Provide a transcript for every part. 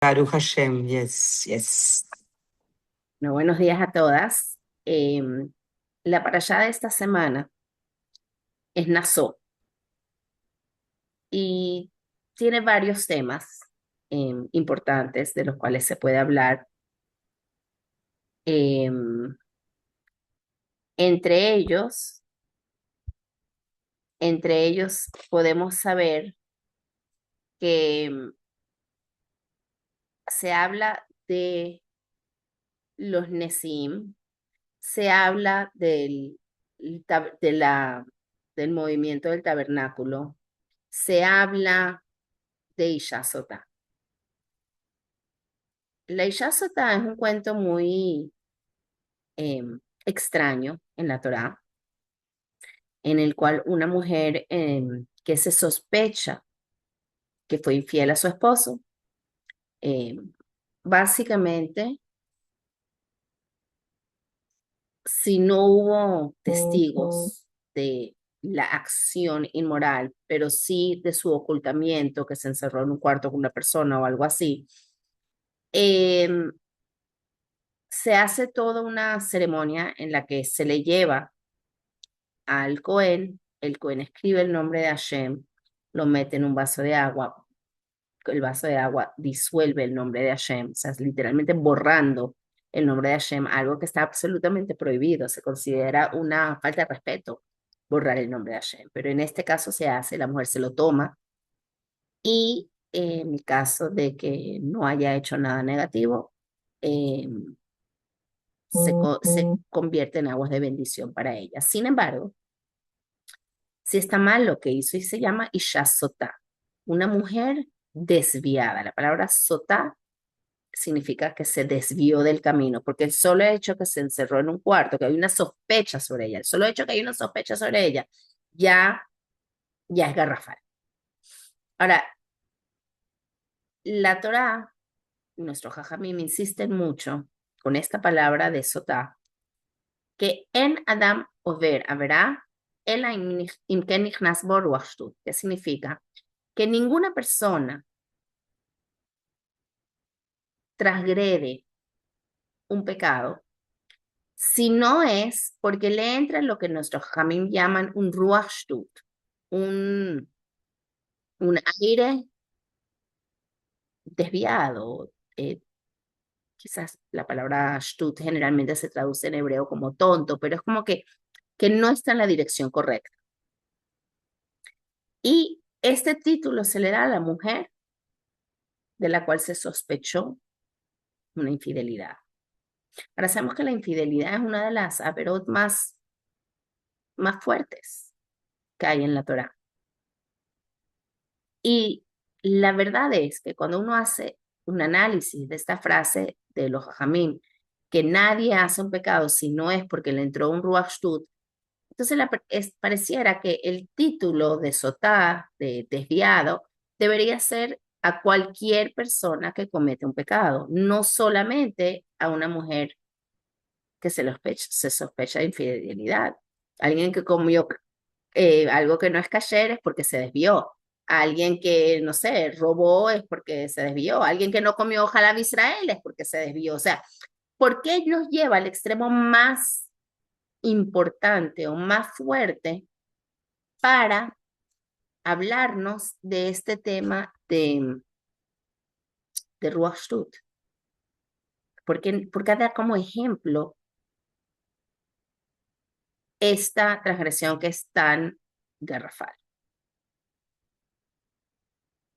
Baruch Hashem, yes, yes. Bueno, buenos días a todas. La parashá de esta semana es Naso y tiene varios temas importantes de los cuales se puede hablar. Em, entre ellos, entre ellos podemos saber que se habla de los Nesim, se habla del movimiento del tabernáculo, se habla de Isha Sotá. La Isha Sotá es un cuento muy extraño en la Torá, en el cual una mujer que se sospecha que fue infiel a su esposo, em, básicamente, si no hubo testigos de la acción inmoral, pero sí de su ocultamiento, que se encerró en un cuarto con una persona o algo así, em, se hace toda una ceremonia en la que se le lleva al Cohen, el Cohen escribe el nombre de Hashem, lo mete en un vaso de agua, el vaso de agua disuelve el nombre de Hashem, o sea, es literalmente borrando el nombre de Hashem, algo que está absolutamente prohibido, se considera una falta de respeto borrar el nombre de Hashem, pero en este caso se hace, la mujer se lo toma y en el caso de que no haya hecho nada negativo, eh, se convierte en aguas de bendición para ella. Sin embargo, si está mal lo que hizo y se llama Isha Sotá, una mujer desviada. La palabra Sotá significa que se desvió del camino, porque el solo hecho que se encerró en un cuarto, que hay una sospecha sobre ella, el solo hecho que hay una sospecha sobre ella, ya, ya es garrafal. Ahora, la Torá, nuestros jajamim insisten mucho con esta palabra de Sotá, que en Adam Over haberá el imken nichnas bo ruach shtut, que significa que ninguna persona transgrede un pecado, si no es porque le entra lo que nuestros jamim llaman un ruach shtut, un, un aire desviado. Quizás la palabra shtut generalmente se traduce en hebreo como tonto, pero es como que no está en la dirección correcta. Y este título se le da a la mujer de la cual se sospechó una infidelidad. Ahora sabemos que la infidelidad es una de las averot más fuertes que hay en la Torá. Y la verdad es que cuando uno hace un análisis de esta frase de los Jajamim, que nadie hace un pecado si no es porque le entró un Ruach Shtut, entonces pareciera que el título de sotá, de desviado, debería ser a cualquier persona que comete un pecado, no solamente a una mujer que se sospecha de infidelidad. Alguien que comió algo que no es kasher es porque se desvió. Alguien que, no sé, robó es porque se desvió. Alguien que no comió jalab Israel es porque se desvió. O sea, ¿por qué nos lleva al extremo más importante o más fuerte para hablarnos de este tema de Ruach Shtut? Porque da como ejemplo esta transgresión que es tan garrafal.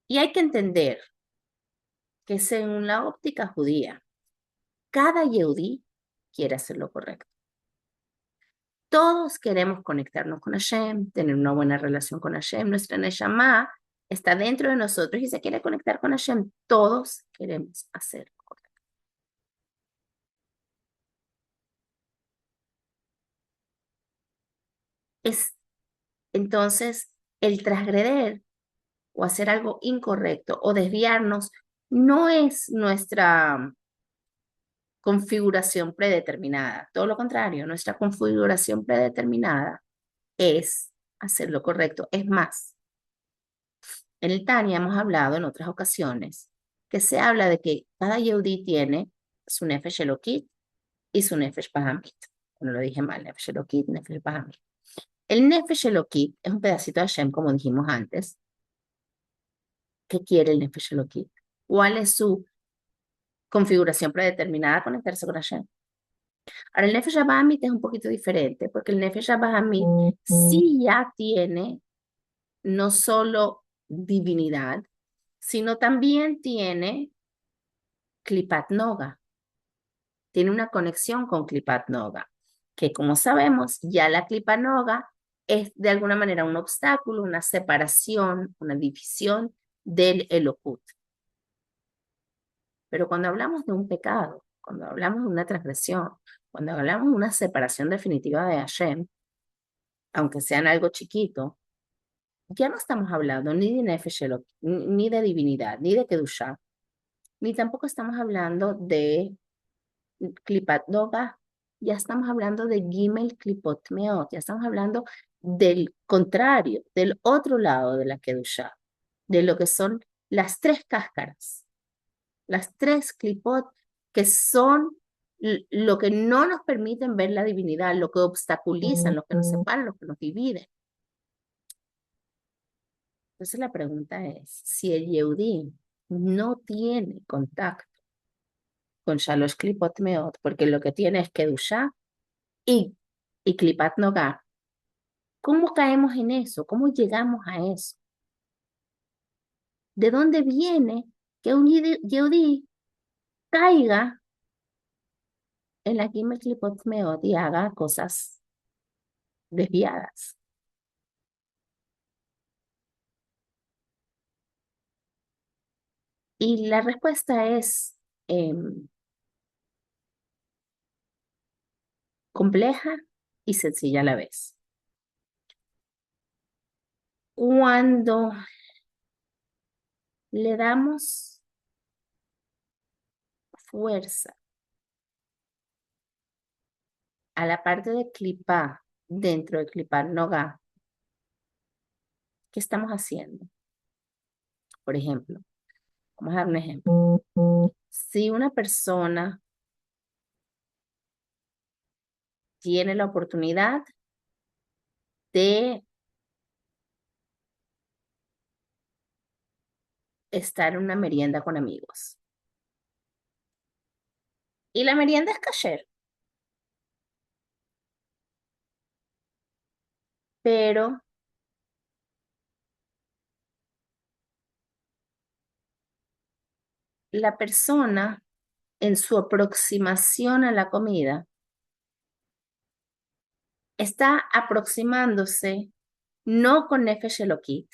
Y hay que entender que según la óptica judía, cada yehudí quiere hacer lo correcto. Todos queremos conectarnos con Hashem, tener una buena relación con Hashem. Nuestra Neshama está dentro de nosotros y se quiere conectar con Hashem. Todos queremos hacer lo correcto. Es entonces el transgreder o hacer algo incorrecto o desviarnos no es nuestra configuración predeterminada. Todo lo contrario, nuestra configuración predeterminada es hacer lo correcto. Es más, en el Tania hemos hablado en otras ocasiones que se habla de que cada Yehudí tiene su Nefesh Elokit y su Nefesh Bahamit. No lo dije mal, Nefesh Elokit, Nefesh Bahamit. El Nefesh Elokit es un pedacito de Hashem, como dijimos antes. ¿Qué quiere el Nefesh Elokit? ¿Cuál es su configuración predeterminada? Conectarse con Hashem. Ahora, el Nefesh Bahamit es un poquito diferente, porque el Nefesh Bahamit sí ya tiene no solo divinidad, sino también tiene Klipat Noga, tiene una conexión con Klipat Noga, que como sabemos, ya la Klipat Noga es de alguna manera un obstáculo, una separación, una división del Elokut. Pero cuando hablamos de un pecado, cuando hablamos de una transgresión, cuando hablamos de una separación definitiva de Hashem, aunque sean algo chiquito, ya no estamos hablando ni de Nefesh Elokit, ni de divinidad, ni de Kedushá, ni tampoco estamos hablando de Klipat Noga, ya estamos hablando de Gimel Klipot Meot, ya estamos hablando del contrario, del otro lado de la Kedushá, de lo que son las tres cáscaras, las tres Klipot que son lo que no nos permiten ver la divinidad, lo que obstaculizan, lo que nos separan, lo que nos dividen. Entonces la pregunta es, si el Yehudí no tiene contacto con Shalosh Klipot Meot, porque lo que tiene es Kedushá y Klipat Noga, ¿cómo caemos en eso? ¿Cómo llegamos a eso? ¿De dónde viene que un Yehudí caiga en la Gimel Klipot Meot y haga cosas desviadas? Y la respuesta es compleja y sencilla a la vez. Cuando le damos fuerza a la parte de clipá dentro de clipar noga, ¿qué estamos haciendo? Por ejemplo, vamos a dar un ejemplo. Si una persona tiene la oportunidad de estar en una merienda con amigos y la merienda es kasher, pero la persona en su aproximación a la comida está aproximándose no con Nefesh Elokit,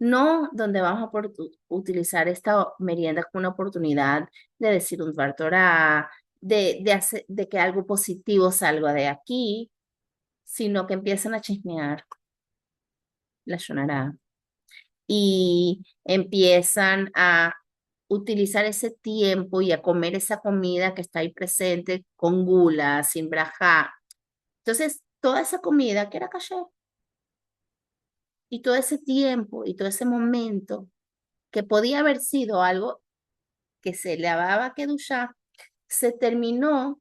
no donde vamos a utilizar esta merienda como una oportunidad de decir un Dvar Torah, de que algo positivo salga de aquí, sino que empiezan a chismear la Shonará y empiezan a utilizar ese tiempo y a comer esa comida que está ahí presente con gula, sin brajá. Entonces, toda esa comida que era kasher y todo ese tiempo y todo ese momento que podía haber sido algo que se lavaba a Kedushá, se terminó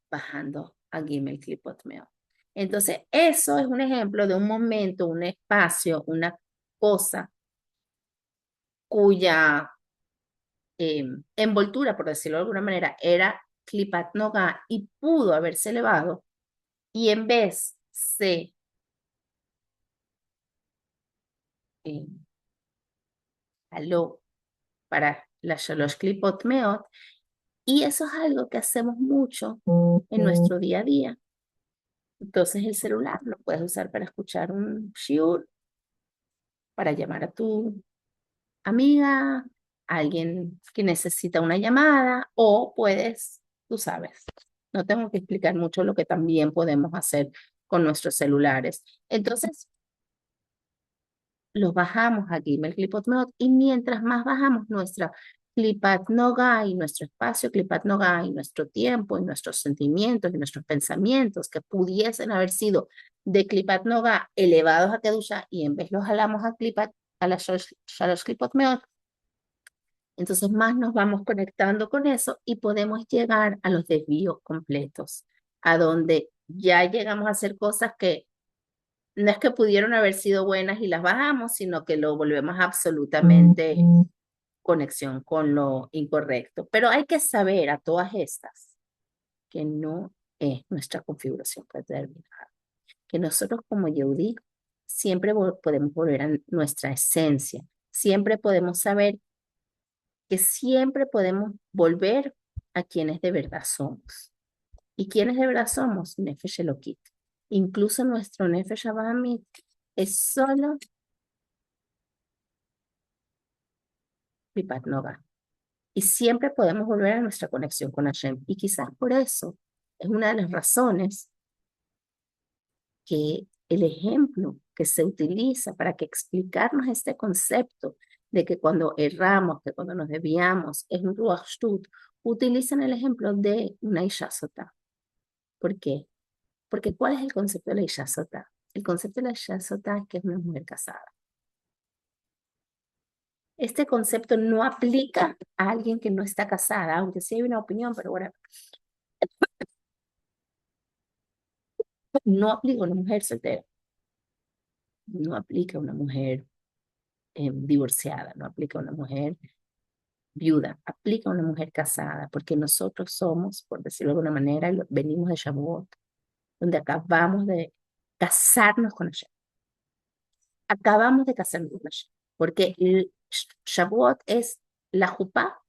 bajando a Gimel Klipot Meot. Entonces, eso es un ejemplo de un momento, un espacio, una cosa cuya envoltura, por decirlo de alguna manera, era Klipat Noga y pudo haberse elevado, y en vez se eh, jaló para la Shalosh Klipot Meot, y eso es algo que hacemos mucho en nuestro día a día. Entonces el celular lo puedes usar para escuchar un shiur, para llamar a tu amiga, a alguien que necesita una llamada, o puedes, tú sabes, no tengo que explicar mucho lo que también podemos hacer con nuestros celulares. Entonces, los bajamos aquí en el Clipot Note y mientras más bajamos nuestra Clipat Noga y nuestro espacio Clipat Noga y nuestro tiempo y nuestros sentimientos y nuestros pensamientos que pudiesen haber sido de Clipat Noga elevados a Kedusha y en vez los jalamos a Clipat, a la Shalosh Clipot Meot, Entonces más nos vamos conectando con eso y podemos llegar a los desvíos completos, a donde ya llegamos a hacer cosas que no es que pudieron haber sido buenas y las bajamos, sino que lo volvemos absolutamente conexión con lo incorrecto. Pero hay que saber a todas estas que no es nuestra configuración determinada, que nosotros como Yehudí siempre podemos volver a nuestra esencia, siempre podemos saber que siempre podemos volver a quienes de verdad somos. ¿Y quienes de verdad somos? Nefesh Elokit. Incluso nuestro Nefesh Abahamit es solo Klipat Noga. Y siempre podemos volver a nuestra conexión con Hashem. Y quizás por eso es una de las razones que el ejemplo que se utiliza para que explicarnos este concepto de que cuando erramos, que cuando nos desviamos, es un Ruach Shtut, utilizan el ejemplo de una Isha Sotá. ¿Por qué? Porque ¿cuál es el concepto de la Isha Sotá? El concepto de la Isha Sotá es que es una mujer casada. Este concepto no aplica a alguien que no está casada, aunque sí hay una opinión, pero bueno, no aplica a una mujer soltera, no aplica a una mujer divorciada, no aplica a una mujer viuda, aplica a una mujer casada, porque nosotros somos, por decirlo de alguna manera, venimos de Shavuot, donde acabamos de casarnos con Hashem. Acabamos de casarnos con Hashem, porque el Shavuot es la jupá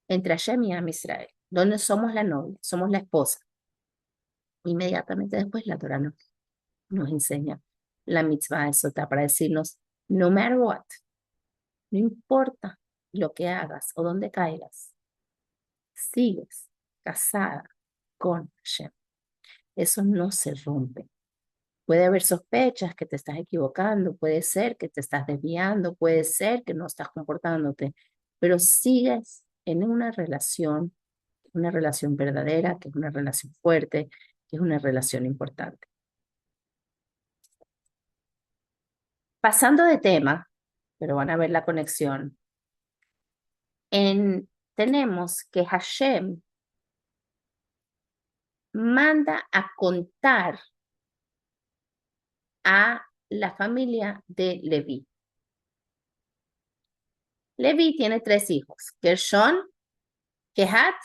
entre Hashem y Am Israel, donde somos la novia, somos la esposa. Inmediatamente después la Torah nos enseña la mitzvah de Sotá para decirnos, no matter what, no importa lo que hagas o dónde caigas, sigues casada con Hashem. Eso no se rompe. Puede haber sospechas que te estás equivocando, puede ser que te estás desviando, puede ser que no estás comportándote, pero sigues en una relación verdadera, que es una relación fuerte, que es una relación importante. Pasando de tema, pero van a ver la conexión, tenemos que Hashem manda a contar a la familia de Leví. Leví tiene tres hijos, Gershon, Kehat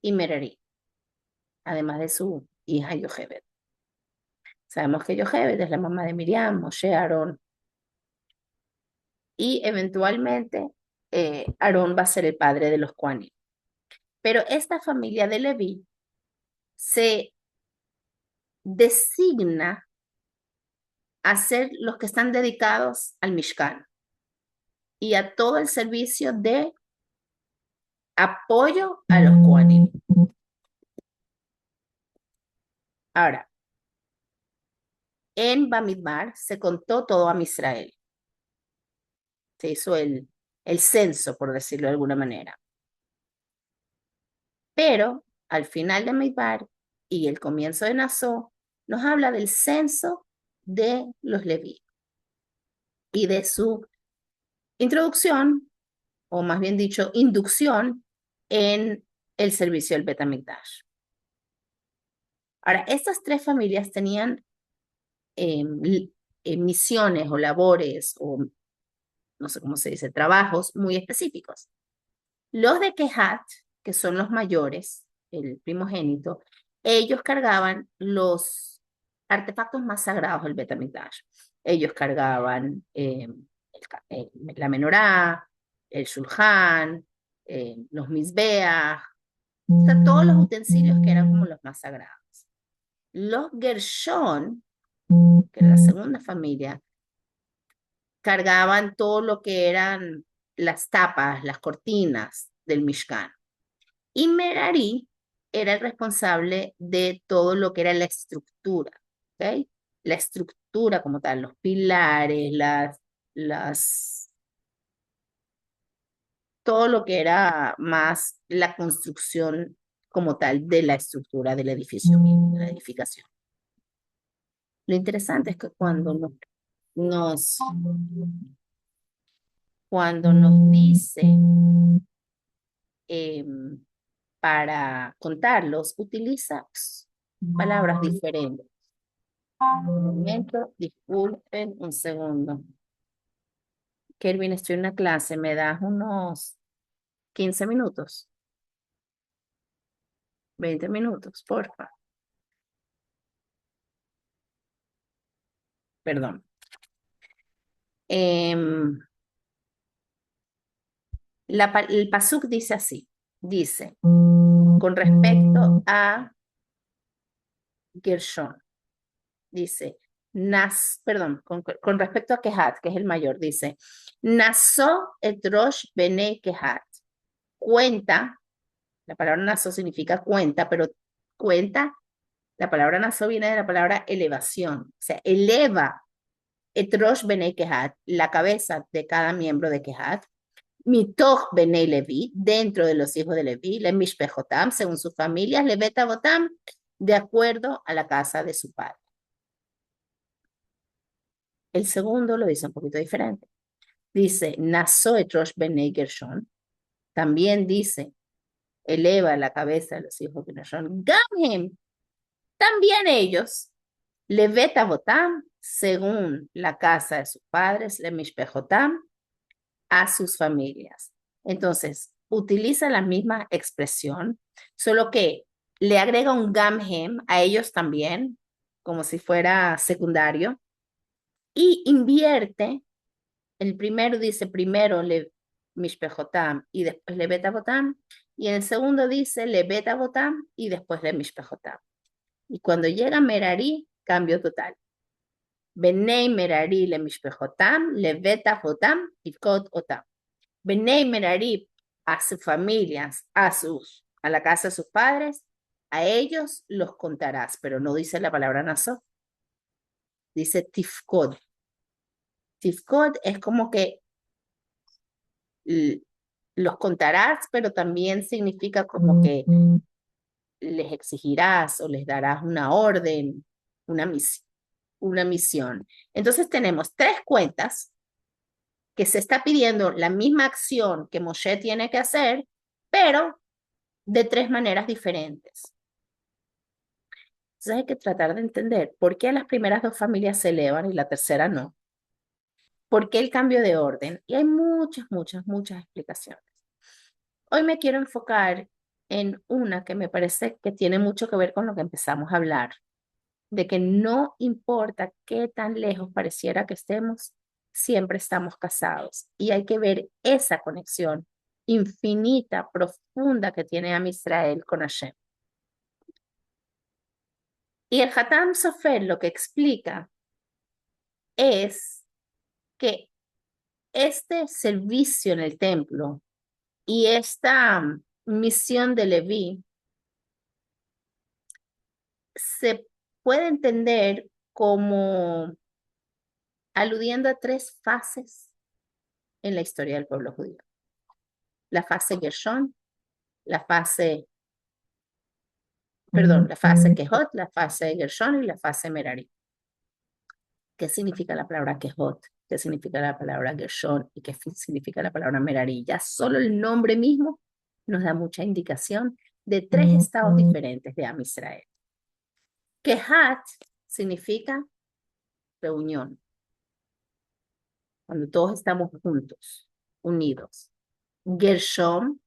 y Merari, además de su hija Yochebed. Sabemos que Yochebed es la mamá de Miriam, Moshe, Aarón, y eventualmente Aarón va a ser el padre de los Kohanim. Pero esta familia de Leví se designa a ser los que están dedicados al Mishkan y a todo el servicio de apoyo a los Kohanim. Ahora, en Bamidbar se contó todo a Israel. Se hizo el censo, por decirlo de alguna manera. Pero al final de Midbar y el comienzo de Nassau, nos habla del censo de los Leví y de su introducción, o más bien dicho, inducción en el servicio del Bet HaMikdash. Ahora, estas tres familias tenían misiones o labores o no sé cómo se dice, trabajos muy específicos. Los de Kehat, que son los mayores, el primogénito, ellos cargaban los artefactos más sagrados del Bet HaMikdash. Ellos cargaban la menorá, el shulchan, los mizbeach, o sea, todos los utensilios que eran como los más sagrados. Los Gershon, que era la segunda familia, cargaban todo lo que eran las tapas, las cortinas del Mishkan. Y Merari era el responsable de todo lo que era la estructura, ¿ok? La estructura como tal, los pilares, las, todo lo que era más la construcción como tal de la estructura del edificio mismo, de la edificación. Lo interesante es que nos, cuando nos dice para contarlos, utiliza palabras diferentes. Un momento, disculpen un segundo. Kelvin, estoy en una clase, ¿me das unos 15 minutos? 20 minutos, porfa. Perdón. El pasuk dice así, dice, con respecto a Gershon, dice, perdón, con respecto a Kehat, que es el mayor, dice, Naso et Rosh Bene Kehat, cuenta, la palabra Naso significa cuenta, pero cuenta, la palabra Naso viene de la palabra elevación, o sea, eleva et Rosh Bene Kehat, la cabeza de cada miembro de Kehat, Mitoch Bene Levi, dentro de los hijos de Levi, le Mishpejotam, según sus familias, le Betabotam, de acuerdo a la casa de su padre. El segundo lo dice un poquito diferente. Dice, Naso et Rosh Bene Gershon. También dice, eleva la cabeza de los hijos de Gershon. Gamhem, también ellos, le Betabotam, según la casa de sus padres, le Mishpejotam, a sus familias. Entonces, utiliza la misma expresión, solo que le agrega un gamhem a ellos también, como si fuera secundario, y invierte. El primero dice primero le mishpejotam y después le betabotam, y en el segundo dice le betabotam y después le mishpejotam. Y cuando llega Merari, cambio total. Benei Merari le mishpejotam, le betabotam y kod otam. Benei Merari a sus familias, a la casa de sus padres, a ellos los contarás, pero no dice la palabra naso, dice tifkod. Tifkod es como que los contarás, pero también significa como que les exigirás o les darás una orden, una misión. Entonces tenemos tres cuentas que se está pidiendo la misma acción que Moshe tiene que hacer, pero de tres maneras diferentes. Entonces hay que tratar de entender por qué las primeras dos familias se elevan y la tercera no. ¿Por qué el cambio de orden? Y hay muchas explicaciones. Hoy me quiero enfocar en una que me parece que tiene mucho que ver con lo que empezamos a hablar, de que no importa qué tan lejos pareciera que estemos, siempre estamos casados. Y hay que ver esa conexión infinita, profunda que tiene Am Israel con Hashem. Y el Hatam Sofer lo que explica es que este servicio en el templo y esta misión de Leví se puede entender como aludiendo a tres fases en la historia del pueblo judío. La fase Gershon, la fase Kehot, la fase Gershon y la fase Merari. ¿Qué significa la palabra Kehot? ¿Qué significa la palabra Gershon? ¿Y qué significa la palabra Merari? Ya solo el nombre mismo nos da mucha indicación de tres estados diferentes de Am Israel. Kehat significa reunión, cuando todos estamos juntos, unidos. Gershon,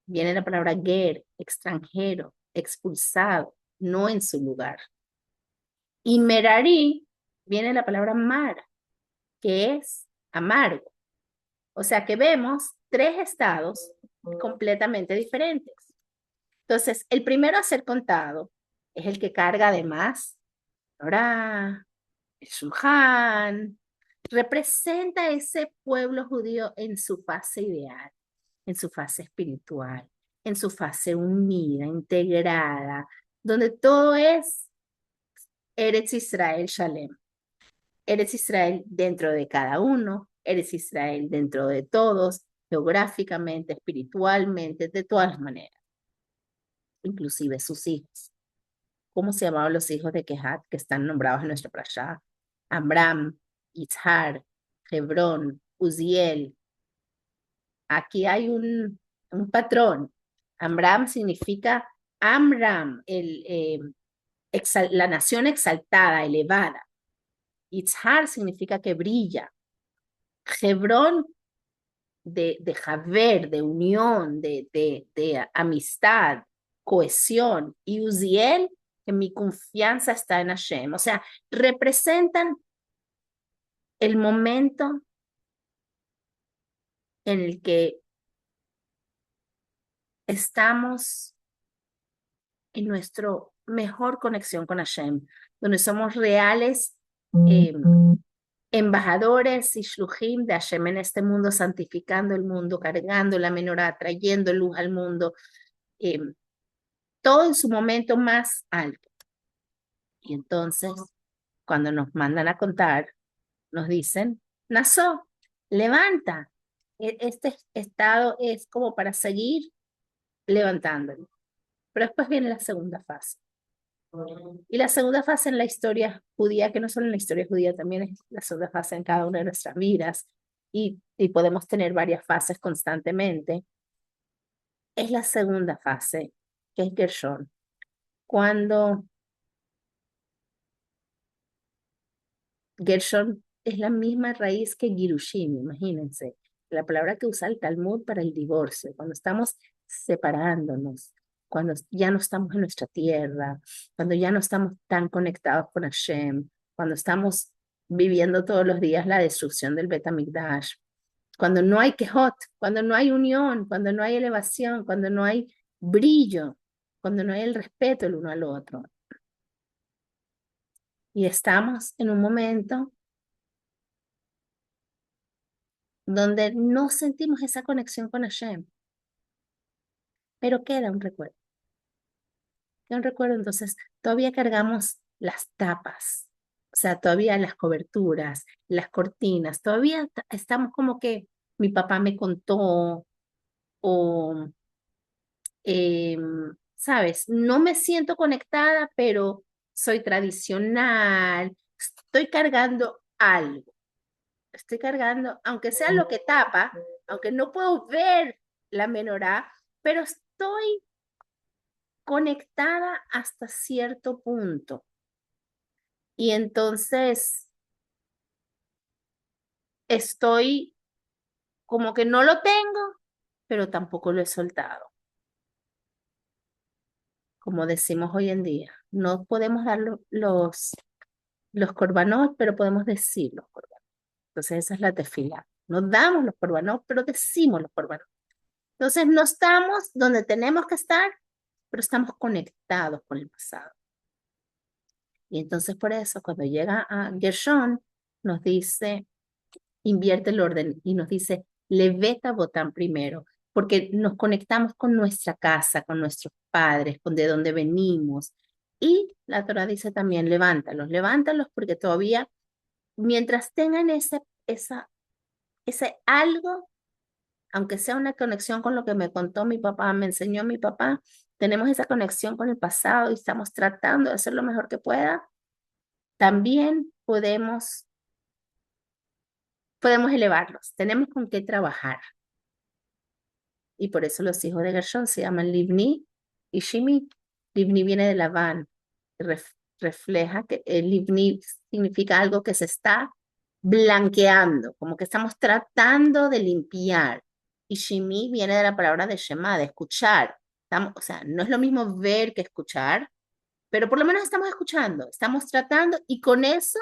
viene la palabra ger, extranjero, expulsado, no en su lugar. Y Merari, viene la palabra mar, que es amargo. O sea que vemos tres estados completamente diferentes. Entonces, el primero a ser contado es el que carga además, ahora, el Shulchan, representa ese pueblo judío en su fase ideal, en su fase espiritual, en su fase unida, integrada, donde todo es Eretz Israel Shalem. Eretz Israel dentro de cada uno, Eretz Israel dentro de todos, geográficamente, espiritualmente, de todas las maneras, inclusive sus hijos. ¿Cómo se llamaban los hijos de Kehat que están nombrados en nuestra parashá? Amram, Itzhar, Hebrón, Uziel. Aquí hay un patrón. Amram significa Amram, la nación exaltada, elevada. Itzhar significa que brilla. Hebrón de haber, de unión, de amistad, cohesión. Y Uziel, que mi confianza está en Hashem. O sea, representan el momento en el que estamos en nuestra mejor conexión con Hashem, donde somos reales embajadores y shluchim de Hashem en este mundo, santificando el mundo, cargando la menorá, trayendo luz al mundo, eh, todo en su momento más alto. Y entonces, cuando nos mandan a contar, nos dicen, Naso, levanta. Este estado es como para seguir levantándolo. Pero después viene la segunda fase. Y la segunda fase en la historia judía, que no solo en la historia judía, también es la segunda fase en cada una de nuestras vidas, y podemos tener varias fases constantemente, es la segunda fase, que es Gershon. Cuando Gershon es la misma raíz que Girushin, imagínense, la palabra que usa el Talmud para el divorcio, cuando estamos separándonos, cuando ya no estamos en nuestra tierra, cuando ya no estamos tan conectados con Hashem, cuando estamos viviendo todos los días la destrucción del Bet HaMikdash, cuando no hay quejot, cuando no hay unión, cuando no hay elevación, cuando no hay brillo, cuando no hay el respeto el uno al otro. Y estamos en un momento donde no sentimos esa conexión con Hashem, pero queda un recuerdo. Queda un recuerdo, entonces todavía cargamos las tapas, o sea, todavía las coberturas, las cortinas, todavía estamos como que mi papá me contó o, ¿sabes? No me siento conectada, pero soy tradicional, estoy cargando algo. Estoy cargando, aunque sea lo que tapa, aunque no puedo ver la menorá, pero estoy conectada hasta cierto punto. Y entonces estoy como que no lo tengo, pero tampoco lo he soltado. Como decimos hoy en día, no podemos dar los korbanot, pero podemos decir los korbanot. Entonces esa es la tefila. No damos los korbanot, pero decimos los korbanot. Entonces no estamos donde tenemos que estar, pero estamos conectados con el pasado. Y entonces por eso cuando llega a Gershon, nos dice, invierte el orden y nos dice, leveta botán primero, porque nos conectamos con nuestra casa, con nuestros padres, con de dónde venimos. Y la Torah dice también, levántalos porque todavía, mientras tengan ese algo, aunque sea una conexión con lo que me contó mi papá, me enseñó mi papá, tenemos esa conexión con el pasado y estamos tratando de hacer lo mejor que pueda, también podemos elevarlos, tenemos con qué trabajar. Y por eso los hijos de Gershon se llaman Livni y Shimi. Livni viene de Labán, refleja que el Livni significa algo que se está blanqueando, como que estamos tratando de limpiar. Y Shimi viene de la palabra de Shema, de escuchar. O sea, no es lo mismo ver que escuchar, pero por lo menos estamos escuchando, estamos tratando y con eso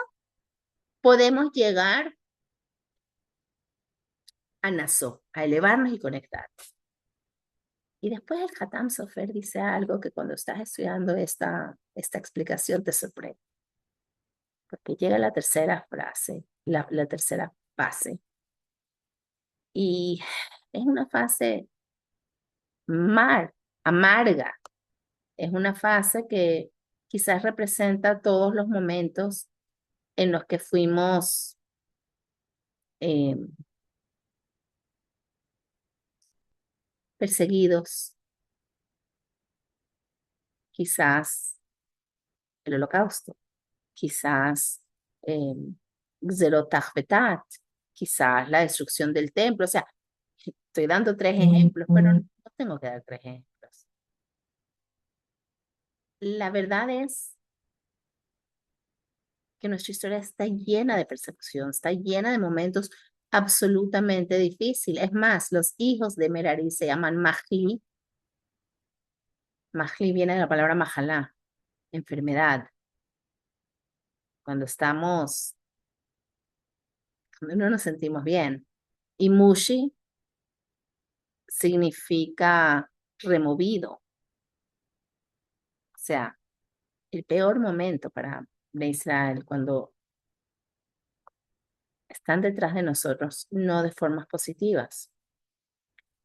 podemos llegar a Naso, a elevarnos y conectarnos. Y después el Hatam Sofer dice algo que cuando estás estudiando esta explicación te sorprende, porque llega la tercera frase, la tercera fase, y es una fase amarga, es una fase que quizás representa todos los momentos en los que fuimos eh, perseguidos, quizás el holocausto, quizás eh, Zerotach Betat, quizás la destrucción del templo, o sea, estoy dando tres ejemplos, pero no tengo que dar tres ejemplos. La verdad es que nuestra historia está llena de persecución, está llena de momentos absolutamente difíciles. Es más, los hijos de Merari se llaman Mahli. Mahli viene de la palabra majalá, enfermedad. Cuando estamos, cuando no nos sentimos bien. Y Mushi significa removido. O sea, el peor momento para Israel cuando están detrás de nosotros, no de formas positivas.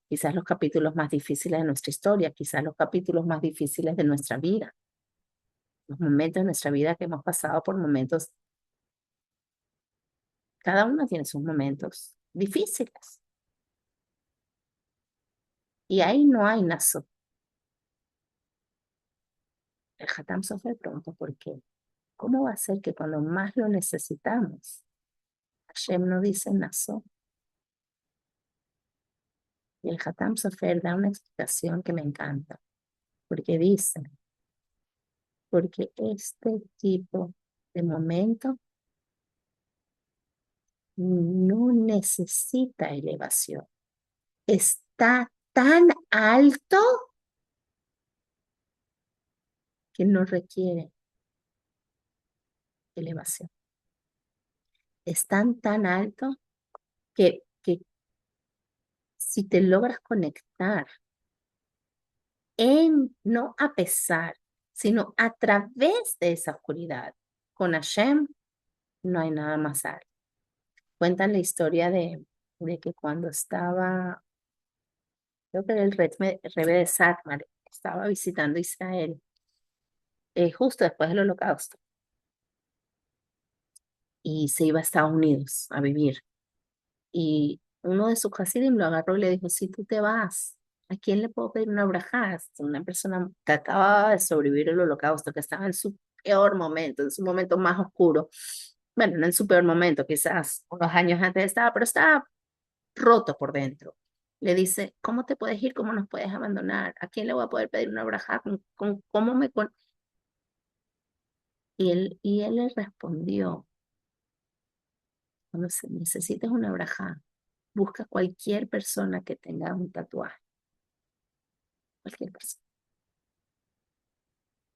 Quizás los capítulos más difíciles de nuestra historia, quizás los capítulos más difíciles de nuestra vida, los momentos de nuestra vida que hemos pasado por momentos, cada uno tiene sus momentos difíciles. Y ahí no hay nazo. El Hatam Sofer preguntó por qué. ¿Cómo va a ser que cuando más lo necesitamos, Hashem no dice nazo? Y el Hatam Sofer da una explicación que me encanta, porque dice, porque este tipo de momento no necesita elevación. Está tan alto que no requiere elevación. Están tan alto que si te logras conectar no a pesar, sino a través de esa oscuridad con Hashem, no hay nada más alto. Cuentan la historia de que cuando estaba, creo que era el Rebbe de Satmar, estaba visitando Israel, justo después del Holocausto, y se iba a Estados Unidos a vivir. Y uno de sus hasidim lo agarró y le dijo, si tú te vas, ¿a quién le puedo pedir una braja? Una persona que acababa de sobrevivir el holocausto, que estaba en su peor momento, en su momento más oscuro. Bueno, no en su peor momento, quizás unos años antes estaba, pero estaba roto por dentro. Le dice, ¿cómo te puedes ir? ¿Cómo nos puedes abandonar? ¿A quién le voy a poder pedir una braja? ¿Cómo me y él le respondió, cuando necesites una braja, busca cualquier persona que tenga un tatuaje. Cualquier persona,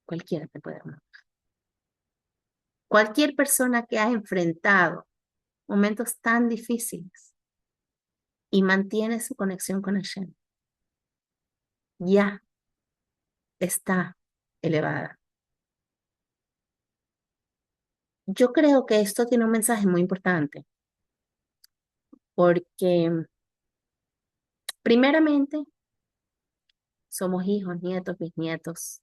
cualquiera te puede dar. Cualquier persona que ha enfrentado momentos tan difíciles y mantiene su conexión con Hashem, ya está elevada. Yo creo que esto tiene un mensaje muy importante, porque primeramente somos hijos, nietos, bisnietos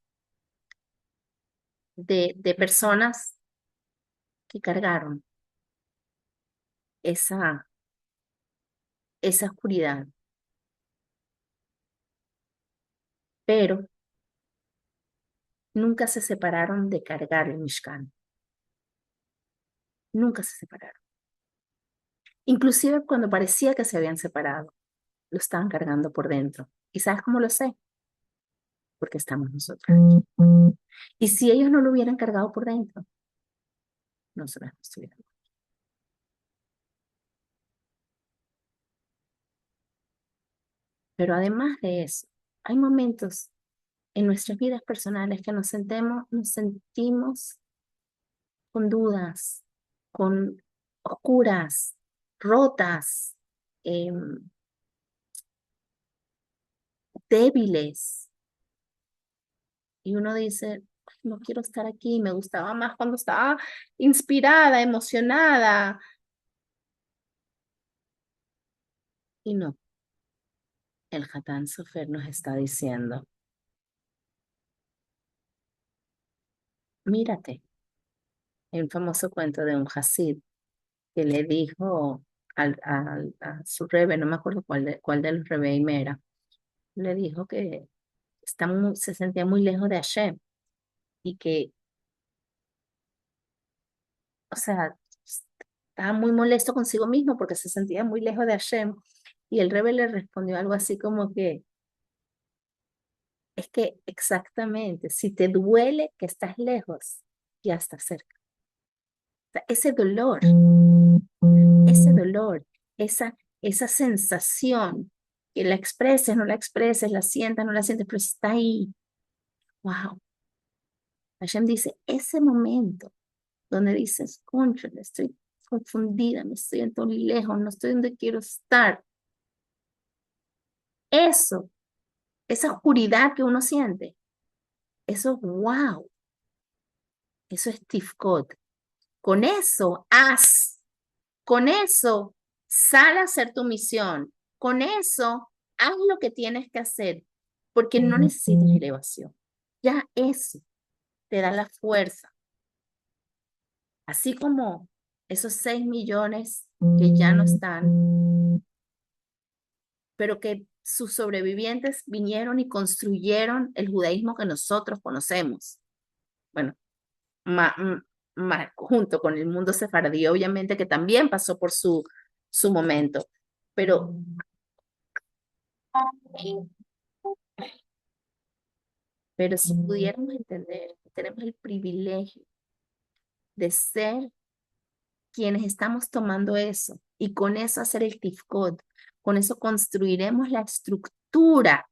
de personas que cargaron esa, esa oscuridad, pero nunca se separaron de cargar el Mishkan, nunca se separaron. Inclusive cuando parecía que se habían separado, lo estaban cargando por dentro. ¿Y sabes cómo lo sé? Porque estamos nosotros aquí. Y si ellos no lo hubieran cargado por dentro, nosotros no estuviéramos. Pero además de eso, hay momentos en nuestras vidas personales que nos sentimos con dudas, con oscuras, rotas, em, débiles. Y uno dice, "Ay, no quiero estar aquí, me gustaba más cuando estaba inspirada, emocionada". Y no, el Hatán Sofer nos está diciendo, mírate, hay un famoso cuento de un Hasid que le dijo a su rebe, no me acuerdo cuál de los rebeim era, le dijo que se sentía muy lejos de Hashem y que, o sea, estaba muy molesto consigo mismo porque se sentía muy lejos de Hashem. Y el rebe le respondió algo así como que Es que exactamente, si te duele que estás lejos, ya estás cerca. O sea, ese dolor, esa sensación, que la expreses, no la expreses, la sientas, no la sientes, pero está ahí. Wow. Hashem dice, ese momento donde dices, concha, estoy confundida, me estoy tan lejos, no estoy donde quiero estar. Eso, esa oscuridad que uno siente, eso, wow, eso es tifkot. Con eso, con eso, sal a hacer tu misión. Con eso, haz lo que tienes que hacer, porque no necesitas elevación. Ya eso te da la fuerza. Así como esos 6 millones que ya no están, pero que sus sobrevivientes vinieron y construyeron el judaísmo que nosotros conocemos. Bueno, junto con el mundo sefardí, obviamente, que también pasó por su momento. Pero, pero si pudiéramos entender, tenemos el privilegio de ser quienes estamos tomando eso y con eso hacer el tifkot, con eso construiremos la estructura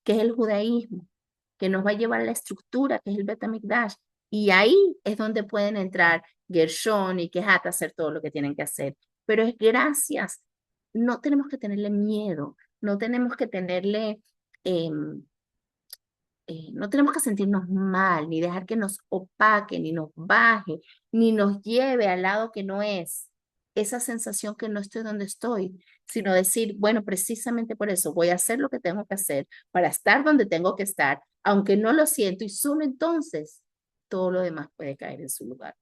que es el judaísmo, que nos va a llevar a la estructura que es el Bet HaMikdash. Y ahí es donde pueden entrar Gershon y Kehat a hacer todo lo que tienen que hacer. Pero es gracias, no tenemos que tenerle miedo, no tenemos que tenerle, eh, no tenemos que sentirnos mal, ni dejar que nos opaque, ni nos baje, ni nos lleve al lado que no es esa sensación que no estoy donde estoy, sino decir, bueno, precisamente por eso voy a hacer lo que tengo que hacer para estar donde tengo que estar, aunque no lo siento, y solo entonces todo lo demás puede caer en su lugar.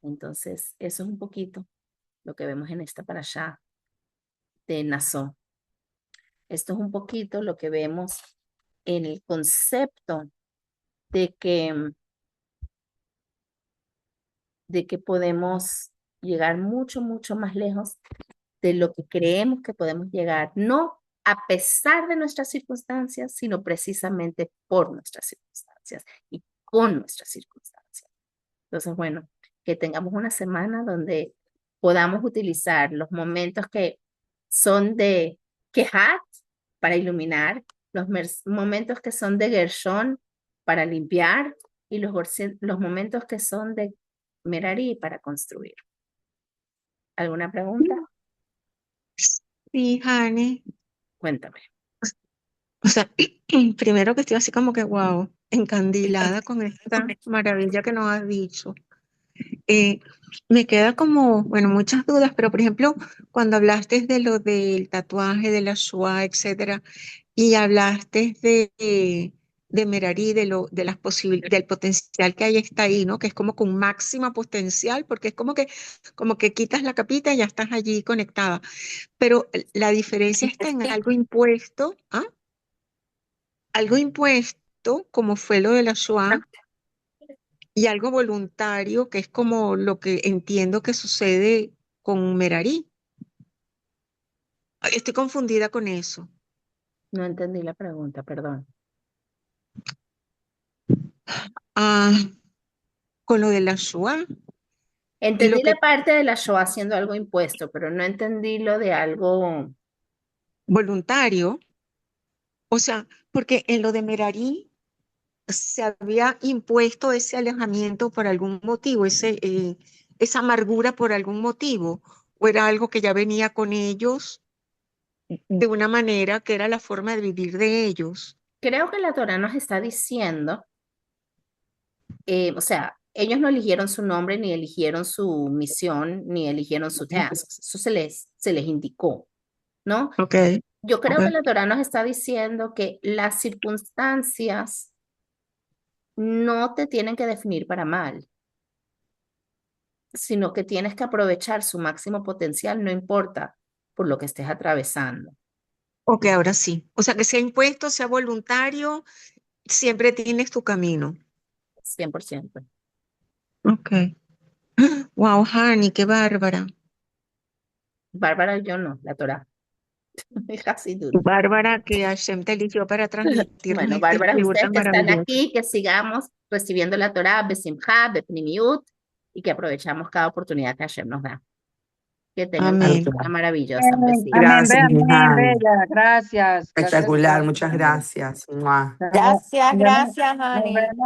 Entonces, eso es un poquito lo que vemos en esta parashá de Nazó. Esto es un poquito lo que vemos en el concepto de que podemos llegar mucho, mucho más lejos de lo que creemos que podemos llegar, no a pesar de nuestras circunstancias, sino precisamente por nuestras circunstancias y con nuestras circunstancias. Entonces, bueno, que tengamos una semana donde podamos utilizar los momentos que son de Kehat para iluminar, los momentos que son de Gershon para limpiar y los momentos que son de Merari para construir. ¿Alguna pregunta? Sí, Jane. Cuéntame. O sea, primero que estoy así como que, wow, encandilada con esta maravilla que nos has dicho. Eh, Me queda como, bueno, muchas dudas, pero por ejemplo, cuando hablaste de lo del tatuaje, de la Shoah, etcétera, y hablaste de Merari, de las del potencial que hay está ahí, ¿no? Que es como con máxima potencial, porque es como que quitas la capita y ya estás allí conectada. Pero la diferencia está en algo impuesto, ¿ah? Algo impuesto, como fue lo de la Shoah, y algo voluntario, que es como lo que entiendo que sucede con Merari. Ay, estoy confundida con eso. No entendí la pregunta, perdón. Ah, con lo de la Shoah, lo Entendí la que parte de la Shoah haciendo algo impuesto, pero no entendí lo de algo. voluntario, o sea, porque en lo de Merari se había impuesto ese alejamiento por algún motivo, esa amargura por algún motivo, o era algo que ya venía con ellos de una manera que era la forma de vivir de ellos. Creo que la Torah nos está diciendo, o sea, ellos no eligieron su nombre, ni eligieron su misión, ni eligieron su task. Eso se les indicó, ¿no? Ok, Yo creo que ok. la Torah nos está diciendo que las circunstancias no te tienen que definir para mal, sino que tienes que aprovechar su máximo potencial, no importa por lo que estés atravesando, Ok, ahora sí. O sea, que sea impuesto, sea voluntario, siempre tienes tu camino. 100%. Ok. Wow, Hani, qué bárbara. Bárbara, yo no, la Torah. Hasidut. Bárbara, que Hashem te eligió para transmitirnos Bueno, este Bárbara, shiur ustedes tan que están maravilloso. aquí, que sigamos recibiendo la Torah, Besimha, Bepnimiut, y que aprovechamos cada oportunidad que Hashem nos da. Que tengan una Amén. semana maravillosa. Un besito. Amén, Gracias, amén, Nihan. bella. Gracias. Gracias Espectacular, por muchas gracias. Mua. Gracias, nos vemos. gracias, Nos Hani. vemos.